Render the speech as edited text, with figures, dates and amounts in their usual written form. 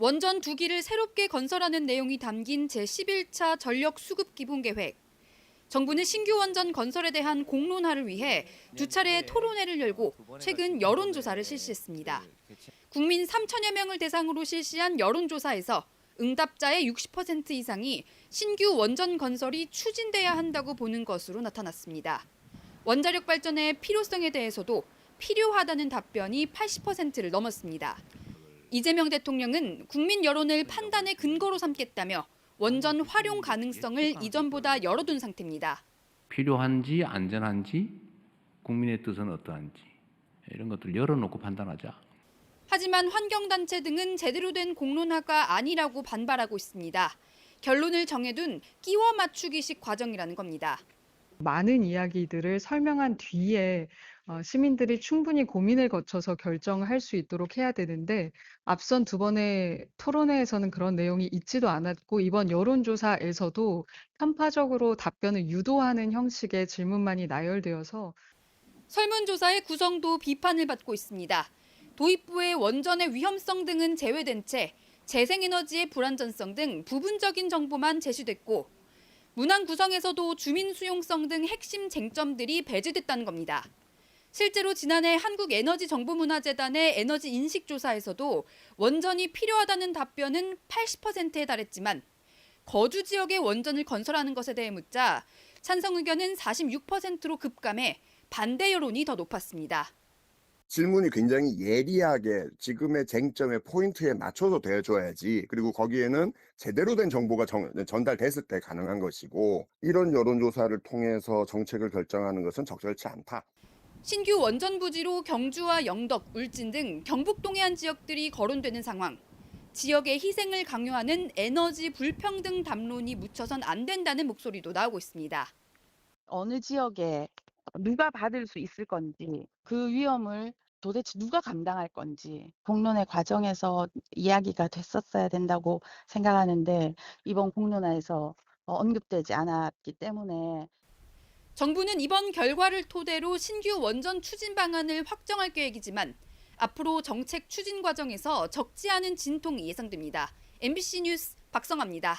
원전 2기를 새롭게 건설하는 내용이 담긴 제11차 전력 수급 기본 계획. 정부는 신규 원전 건설에 대한 공론화를 위해 2차례 토론회를 열고 최근 여론조사를 실시했습니다. 국민 3천여 명을 대상으로 실시한 여론조사에서 응답자의 60% 이상이 신규 원전 건설이 추진돼야 한다고 보는 것으로 나타났습니다. 원자력 발전의 필요성에 대해서도 필요하다는 답변이 80%를 넘었습니다. 이재명 대통령은 국민 여론을 판단의 근거로 삼겠다며 원전 활용 가능성을 이전보다 열어둔 상태입니다. 필요한지 안전한지 국민의 뜻은 어떠한지 이런 것들을 열어놓고 판단하자. 하지만 환경단체 등은 제대로 된 공론화가 아니라고 반발하고 있습니다. 결론을 정해둔 끼워 맞추기식 과정이라는 겁니다. 많은 이야기들을 설명한 뒤에 시민들이 충분히 고민을 거쳐서 결정할 수 있도록 해야 되는데 앞선 2번의 토론회에서는 그런 내용이 있지도 않았고 이번 여론조사에서도 편파적으로 답변을 유도하는 형식의 질문만이 나열되어서 설문조사의 구성도 비판을 받고 있습니다. 도입부의 원전의 위험성 등은 제외된 채 재생에너지의 불안전성 등 부분적인 정보만 제시됐고 문항 구성에서도 주민 수용성 등 핵심 쟁점들이 배제됐다는 겁니다. 실제로 지난해 한국에너지정보문화재단의 에너지 인식조사에서도 원전이 필요하다는 답변은 80%에 달했지만 거주 지역에 원전을 건설하는 것에 대해 묻자 찬성 의견은 46%로 급감해 반대 여론이 더 높았습니다. 질문이 굉장히 예리하게 지금의 쟁점의 포인트에 맞춰서 되어줘야지. 그리고 거기에는 제대로 된 정보가 전달됐을 때 가능한 것이고 이런 여론조사를 통해서 정책을 결정하는 것은 적절치 않다. 신규 원전 부지로 경주와 영덕, 울진 등 경북 동해안 지역들이 거론되는 상황. 지역의 희생을 강요하는 에너지 불평등 담론이 묻혀선 안 된다는 목소리도 나오고 있습니다. 어느 지역에 누가 받을 수 있을 건지 그 위험을 도대체 누가 감당할 건지 공론회 과정에서 이야기가 됐었어야 된다고 생각하는데 이번 공론화에서 언급되지 않았기 때문에 정부는 이번 결과를 토대로 신규 원전 추진 방안을 확정할 계획이지만 앞으로 정책 추진 과정에서 적지 않은 진통이 예상됩니다. MBC 뉴스 박성아입니다.